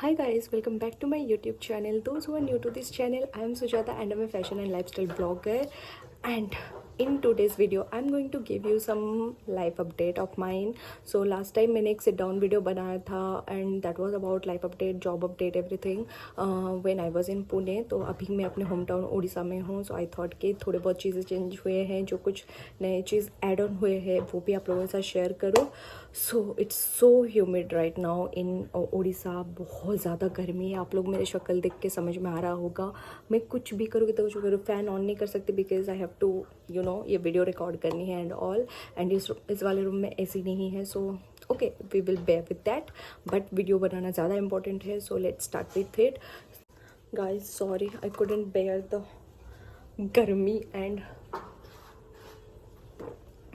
Hi guys, welcome back to my YouTube channel. Those who are new to this channel, I am Sujata and I'm a fashion and lifestyle blogger. And in today's video, I'm going to give you some life update of mine. So last time मैंने एक sit down video बनाया था and that was about life update, job update, everything when I was in Pune. तो अभी मैं अपने home town Orissa में हूँ. So I thought कि थोड़े बहुत चीज़ें चेंज हुए हैं, जो कुछ नए चीज़ ऐड ऑन हुए हैं वो भी आप लोगों के साथ शेयर करो. So it's so humid right now in Orissa. बहुत ज़्यादा गर्मी है. आप लोग मेरे शक्ल देख के समझ में आ रहा होगा. मैं कुछ भी करूँगी तो कुछ भी करूँ, फ़ैन ऑन नहीं कर सकती बिकॉज आई हैव टू ये वीडियो रिकॉर्ड करनी है एंड ऑल. एंड इस वाले रूम में एसी नहीं है. So okay, we will bear with that. But video बनाना ज़्यादा इंपॉर्टेंट है. So let's start with it. Guys sorry, I couldn't bear the गर्मी एंड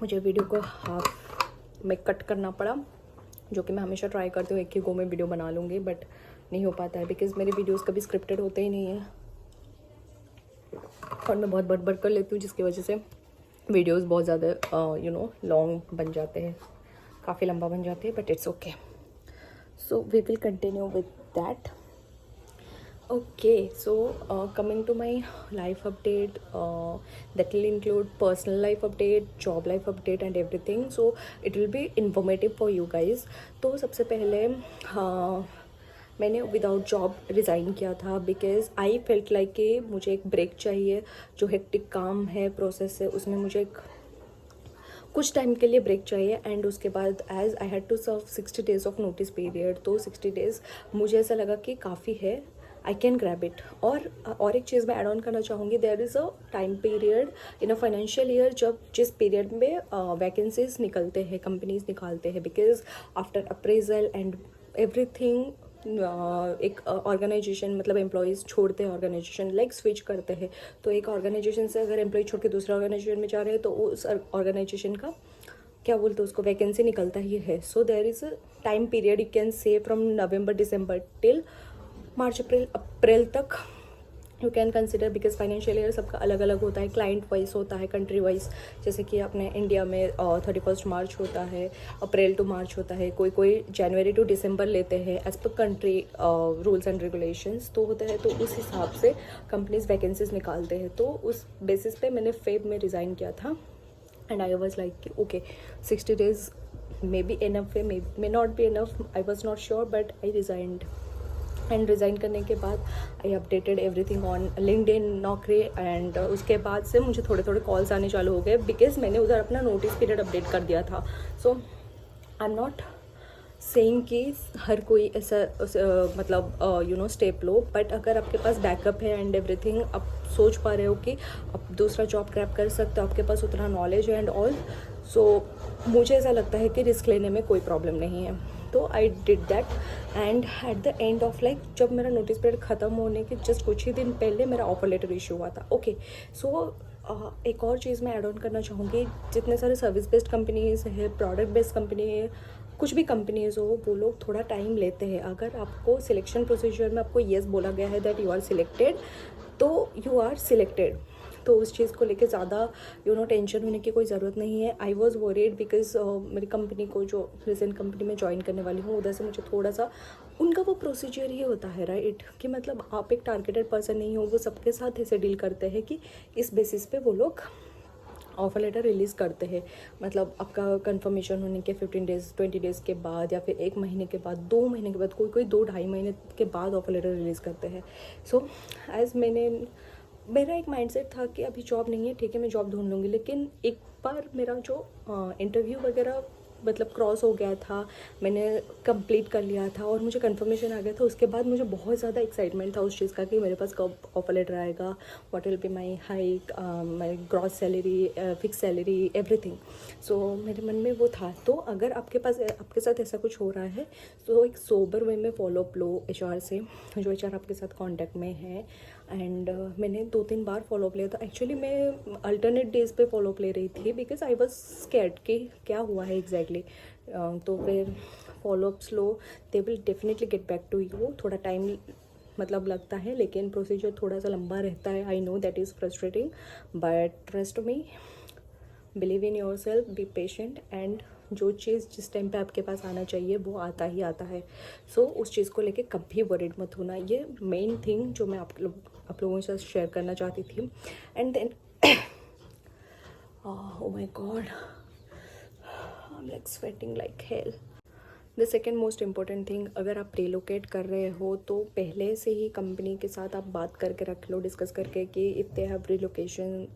मुझे वीडियो को हाफ में कट करना पड़ा, जो कि मैं हमेशा ट्राई करती हूँ एक ही गो में वीडियो बना लूँगी, बट नहीं हो पाता है बिकॉज मेरे वीडियोस कभी स्क्रिप्टेड होते ही नहीं है और मैं बहुत बड़बड़ कर लेती हूँ, जिसकी वजह से वीडियोस बहुत ज़्यादा लॉन्ग बन जाते हैं, काफ़ी लंबा बन जाते हैं. But it's okay. So we will continue with that. Okay, so coming to my life update, that will include personal life update, job life update and everything. So it will be informative for you guys. तो सबसे पहले मैंने without job resign किया था because I felt like कि मुझे एक break चाहिए. जो हेक्टिक काम है, प्रोसेस है, उसमें मुझे कुछ टाइम के लिए ब्रेक चाहिए. एंड उसके बाद as I had to serve 60 days of notice period, तो 60 days मुझे ऐसा लगा कि काफ़ी है, आई कैन ग्रैब इट. और एक चीज़ मैं ऐड ऑन करना चाहूँगी. There is a time period in a financial year जिस पीरियड में वैकेंसीज निकलते हैं, कंपनीज निकालते हैं, because after appraisal and everything एक ऑर्गेनाइजेशन मतलब एम्प्लॉयज़ छोड़ते हैं ऑर्गेनाइजेशन, लाइक स्विच करते हैं. तो एक ऑर्गेनाइजेशन से अगर एम्प्लॉय छोड़ के दूसरे ऑर्गेनाइजेशन में जा रहे हैं तो उस ऑर्गेनाइजेशन का क्या बोलते हैं उसको, वैकेंसी निकलता ही है. So there is a time period, you can say from November December till March April तक you can consider. Because financial year सबका अलग अलग होता है, क्लाइंट वाइज होता है, कंट्री वाइज. जैसे कि अपने इंडिया में 31 मार्च होता है, अप्रैल टू मार्च होता है, कोई जनवरी टू दिसंबर लेते हैं as per country rules and regulations तो होता है. तो उस हिसाब से कंपनीज वैकेंसीज निकालते हैं. तो उस बेसिस पे मैंने फेब में रिज़ाइन किया था. And I was like okay 60 days may be enough है, may not be enough, I was not sure, but I resigned. And resign करने के बाद I updated everything on LinkedIn, Naukri. And उसके बाद से मुझे थोड़े थोड़े कॉल्स आने चालू हो गए बिकॉज मैंने उधर अपना नोटिस पीरियड अपडेट कर दिया था. सो आई एम नॉट सेइंग कि हर कोई ऐसा मतलब स्टेप लो, बट अगर आपके पास बैकअप है एंड एवरीथिंग, आप सोच पा रहे हो कि आप दूसरा जॉब क्रैप कर सकते हो, आपके पास उतना नॉलेज है एंड ऑल. सो मुझे ऐसा लगता है कि रिस्क लेने में कोई प्रॉब्लम नहीं है. तो I did that. And at the end of like जब मेरा नोटिस पीरियड ख़त्म होने के जस्ट कुछ ही दिन पहले मेरा ऑफर लेटर इशू हुआ था. ओके, सो एक और चीज़ मैं ऐड ऑन करना चाहूँगी. जितने सारे सर्विस बेस्ड कंपनीज है, प्रोडक्ट बेस्ड कंपनी है, कुछ भी कंपनीज हो, वो लोग थोड़ा टाइम लेते हैं. अगर आपको सिलेक्शन प्रोसीजर में आपको येस बोला गया है दैट यू आर सिलेक्टेड, तो यू आर सिलेक्टेड. तो उस चीज़ को लेके ज़्यादा टेंशन होने की कोई ज़रूरत नहीं है. आई वॉज वरीड बिकॉज मेरी कंपनी को, जो रिसेंट कंपनी में ज्वाइन करने वाली हूँ, उधर से मुझे थोड़ा सा उनका वो प्रोसीजर ही होता है राइट, कि मतलब आप एक टारगेटेड पर्सन नहीं हो. वो सबके साथ ऐसे डील करते हैं कि इस बेसिस पे वो लोग ऑफर लेटर रिलीज़ करते हैं. मतलब आपका कंफर्मेशन होने के 15 days 20 days के बाद, या फिर 1 महीने के बाद, 2 महीने के बाद, कोई 2-2.5 महीने के बाद ऑफर लेटर रिलीज़ करते हैं. सो एज मेरा एक माइंडसेट था कि अभी जॉब नहीं है, ठीक है मैं जॉब ढूंढ लूँगी. लेकिन एक बार मेरा जो इंटरव्यू वगैरह मतलब क्रॉस हो गया था, मैंने कंप्लीट कर लिया था और मुझे कंफर्मेशन आ गया था, उसके बाद मुझे बहुत ज़्यादा एक्साइटमेंट था उस चीज़ का कि मेरे पास कब ऑफर लेटर आएगा, what will be my hike, my gross salary, fix salary, everything. So मेरे मन में वो था. तो अगर आपके साथ ऐसा कुछ हो रहा है तो एक सोबर वे में फॉलोअप लो HR से, जो HR आपके साथ कॉन्टैक्ट में है. एंड मैंने 2-3 बार फॉलोअप लिया था. एक्चुअली मैं अल्टरनेट डेज पे फॉलोअप ले रही थी बिकॉज आई वॉज स्कैर्ड कि क्या हुआ है एग्जैक्टली. तो फिर फॉलोअप्स लो, they will definitely get back to you. थोड़ा टाइम मतलब लगता है, लेकिन प्रोसीजर थोड़ा सा लंबा रहता है. I know that is frustrating, but trust me, believe in your self, be patient and जो चीज़ जिस टाइम पे आपके पास आना चाहिए वो आता ही आता है. सो उस चीज़ को लेके कभी वरीड मत होना. ये मेन थिंग जो मैं आप लोगों के साथ शेयर करना चाहती थी. And then oh my god, I'm like sweating like hell. The second most important thing, अगर आप रिलोकेट कर रहे हो तो पहले से ही कंपनी के साथ आप बात करके रख लो, डिस्कस करके कि if they have relocation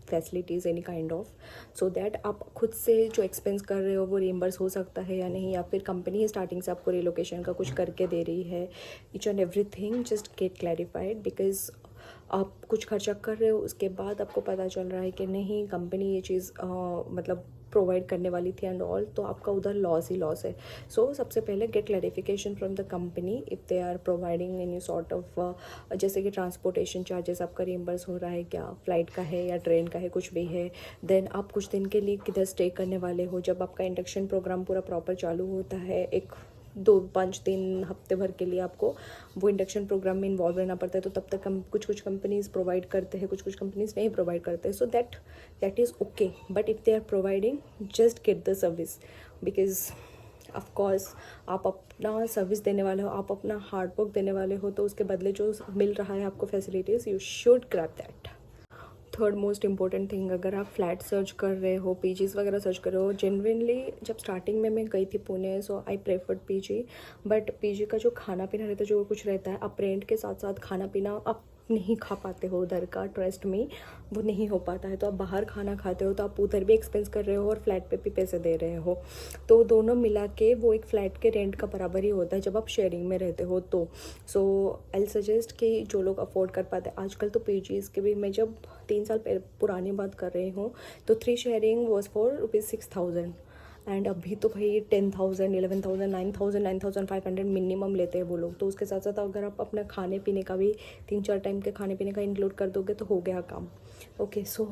facilities any kind of, so that आप खुद से जो एक्सपेंस कर रहे हो वो रिम्बर्स हो सकता है या नहीं, या फिर कंपनी स्टार्टिंग से आपको रिलोकेशन का कुछ करके दे रही है. Each and every thing just get clarified, because आप कुछ खर्चा कर रहे हो उसके बाद आपको पता चल रहा है कि नहीं कंपनी ये चीज़ मतलब प्रोवाइड करने वाली थी एंड ऑल, तो आपका उधर लॉस ही लॉस है. सो सबसे पहले get clarification from the company if they are providing any sort of, जैसे कि ट्रांसपोर्टेशन चार्जेस आपका रिम्बर्स हो रहा है क्या, फ्लाइट का है या ट्रेन का है, कुछ भी है. देन आप कुछ दिन के लिए किधर स्टे करने वाले हो, जब आपका इंडक्शन प्रोग्राम पूरा प्रॉपर चालू होता है, एक 2-5 दिन हफ्ते भर के लिए आपको वो इंडक्शन प्रोग्राम में इन्वॉल्व रहना पड़ता है. तो तब तक हम कुछ कंपनीज़ प्रोवाइड करते हैं, कुछ कंपनीज़ नहीं प्रोवाइड करते हैं. So that is okay, but if they are providing just get the service, because of course आप अपना सर्विस देने वाले हो, आप अपना हार्ड वर्क देने वाले हो, तो उसके बदले जो मिल रहा है आपको facilities, you should grab that. Third most important thing, अगर आप फ्लैट सर्च कर रहे हो, पीजीज़ वगैरह सर्च कर रहे हो, जेनविनली जब स्टार्टिंग में मैं गई थी Pune, so I preferred PG. But PG का जो खाना पीना रहता है, जो कुछ रहता है, आप रेंट के साथ साथ खाना पीना आप नहीं खा पाते हो उधर का, ट्रस्ट में वो नहीं हो पाता है. तो आप बाहर खाना खाते हो तो आप उधर भी एक्सपेंस कर रहे हो और फ्लैट पे भी पैसे दे रहे हो, तो दोनों मिला के वो एक फ़्लैट के रेंट का बराबर ही होता है जब आप शेयरिंग में रहते हो. तो सो आई सजेस्ट कि जो लोग अफोर्ड कर पाते हैं, आजकल तो पीजीज़ के भी, मैं जब 3 साल पुरानी बात कर रही हूँ, तो 3 शेयरिंग वॉज फॉर ₹6,000 एंड अभी तो भाई 10,000, 11,000, 9,000, 9,500 मिनिमम लेते हैं वो लोग. तो उसके साथ साथ अगर आप अपना खाने पीने का भी 3-4 टाइम के खाने पीने का इंक्लूड कर दोगे तो हो गया काम. Okay, so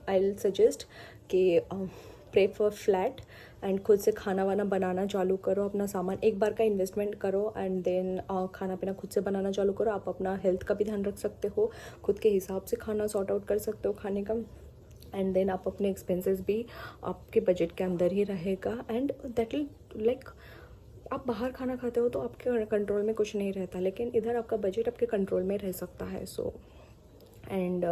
I will suggest कि प्रेफर फ्लैट एंड खुद से खाना वाना बनाना चालू करो, अपना सामान एक बार का इन्वेस्टमेंट करो एंड देन खाना पीना खुद से बनाना चालू करो. आप अपना हेल्थ का भी ध्यान रख सकते हो, खुद के हिसाब से खाना सॉर्ट आउट कर सकते हो खाने का, एंड देन आप अपने एक्सपेंसेस भी आपके बजट के अंदर ही रहेगा. एंड दैट विल लाइक, आप बाहर खाना खाते हो तो आपके कंट्रोल में कुछ नहीं रहता, लेकिन इधर आपका बजट आपके कंट्रोल में रह सकता है. So and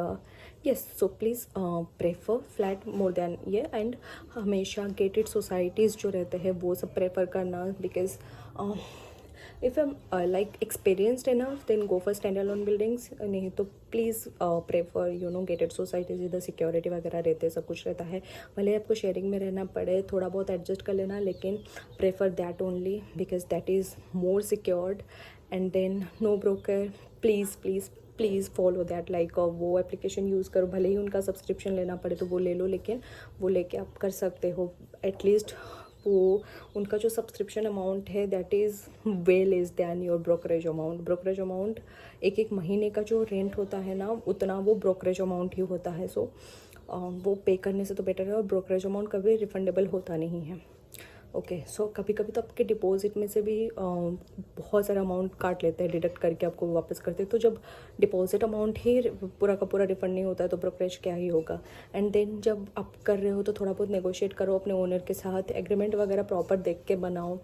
yes, so please prefer flat more then ये, एंड हमेशा गेटेड सोसाइटीज़ जो रहते हैं वो सब प्रेफर करना, because if I like experienced enough then go for stand alone buildings. नहीं तो प्लीज़ प्रेफर गेटेड सोसाइटीज़, इधर सिक्योरिटी वगैरह रहते हैं, सब कुछ रहता है, भले आपको शेयरिंग में रहना पड़े, थोड़ा बहुत एडजस्ट कर लेना, लेकिन prefer that only because that is more secured. And then no broker, please please please follow that, like वो एप्लीकेशन यूज़ करो, भले ही उनका सब्सक्रिप्शन लेना पड़े तो वो ले लो, लेकिन वो लेके आप कर सकते हो. एटलीस्ट वो उनका जो सब्सक्रिप्शन अमाउंट है that is way less than your brokerage amount. Brokerage amount एक महीने का जो रेंट होता है ना, उतना वो ब्रोकरेज अमाउंट ही होता है. सो वो पे करने से तो बेटर है, और ब्रोकरेज अमाउंट कभी रिफंडेबल होता नहीं है. ओके, सो कभी कभी तो आपके डिपॉजिट में से भी बहुत सारा अमाउंट काट लेते हैं, डिडक्ट करके आपको वापस करते हैं. तो जब डिपॉजिट अमाउंट ही पूरा का पूरा रिफंड नहीं होता है तो ब्रोकरेज क्या ही होगा. एंड देन जब आप कर रहे हो तो थोड़ा बहुत नेगोशिएट करो अपने ओनर के साथ, एग्रीमेंट वगैरह प्रॉपर देख के बनाओ,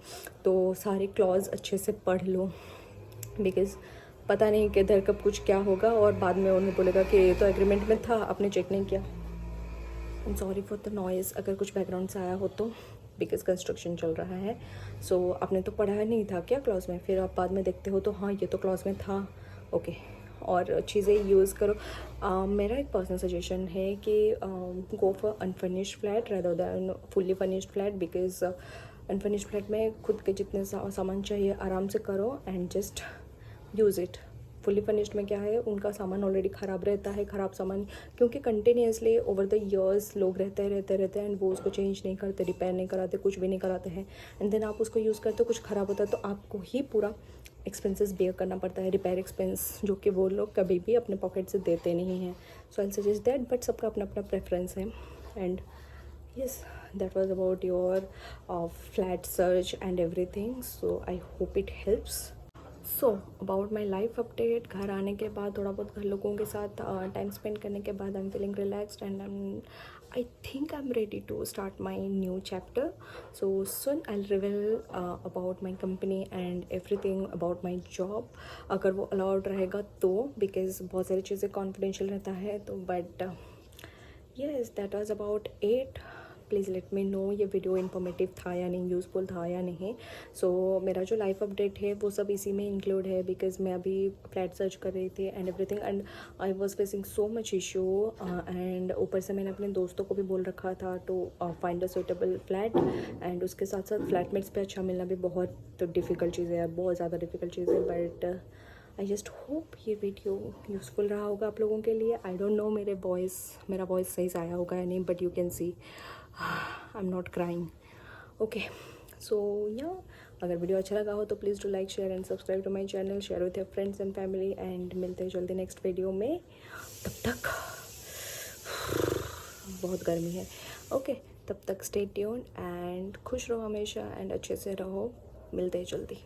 तो सारे क्लॉज अच्छे से पढ़ लो, बिकॉज़ पता नहीं कि इधर कब कुछ क्या होगा और बाद में ओनर बोलेगा कि ये तो एग्रीमेंट में था, आपने चेक नहीं किया. I am sorry for the noise अगर कुछ बैकग्राउंड से आया हो तो, बिकॉज कंस्ट्रक्शन चल रहा है. सो आपने तो पढ़ा नहीं था क्या क्लास में, फिर आप बाद में देखते हो तो हाँ ये तो क्लास में था. ओके, और चीज़ें यूज़ करो. मेरा एक पर्सनल सजेशन है कि go for unfurnished flat rather than fully furnished flat, because unfurnished flat में खुद के जितने सामान चाहिए आराम से करो and just use it. Fully furnished में क्या है, उनका सामान ऑलरेडी ख़राब रहता है, ख़राब सामान, क्योंकि कंटिन्यूसली ओवर द ईयर्स लोग रहते हैं एंड वो उसको चेंज नहीं करते, रिपेयर नहीं कराते, कुछ भी नहीं कराते हैं. एंड देन आप उसको यूज़ करते हो, कुछ ख़राब होता है तो आपको ही पूरा एक्सपेंसेस बेयर करना पड़ता है, रिपेयर एक्सपेंस, जो कि वो लोग कभी भी अपने पॉकेट से देते नहीं हैं. सो आई सजेस्ट दैट, बट सबका अपना अपना प्रेफरेंस है. And yes, that was about your flat search and everything, so I hope it helps. So about my life update, घर आने के बाद थोड़ा बहुत घर लोगों के साथ टाइम स्पेंड करने के बाद I am feeling relaxed and I think I'm ready to start my new chapter. So soon I'll reveal about my company and everything about my job, अगर वो allowed रहेगा तो, because बहुत सारी चीज़ें confidential रहता है तो, but yes, that was about it. Please let me know ये वीडियो इन्फॉर्मेटिव था या नहीं, यूज़फुल था या नहीं. सो मेरा जो लाइफ अपडेट है वो सब इसी में इंक्लूड है, बिकॉज मैं अभी फ्लैट सर्च कर रही थी and everything, and I was facing so much issue. And ऊपर से मैंने अपने दोस्तों को भी बोल रखा था to find a suitable flat, and उसके साथ साथ फ्लैटमेट्स पे अच्छा मिलना भी बहुत डिफ़िकल्ट चीज़ है, बहुत ज़्यादा डिफ़िकल्ट चीज़ है. बट आई जस्ट होप ये वीडियो यूज़फुल रहा होगा आप लोगों के लिए. आई डोंट नो मेरा वॉइस सही से आया होगा या नहीं, but you can see I am not crying. Okay, so या अगर वीडियो अच्छा लगा हो तो please do like, share and subscribe to my channel, share with your friends and family, and मिलते हैं जल्दी नेक्स्ट वीडियो में. तब तक बहुत गर्मी है. ओके, तब तक स्टे ट्यून्ड एंड खुश रहो हमेशा एंड अच्छे से रहो. मिलते हैं जल्दी.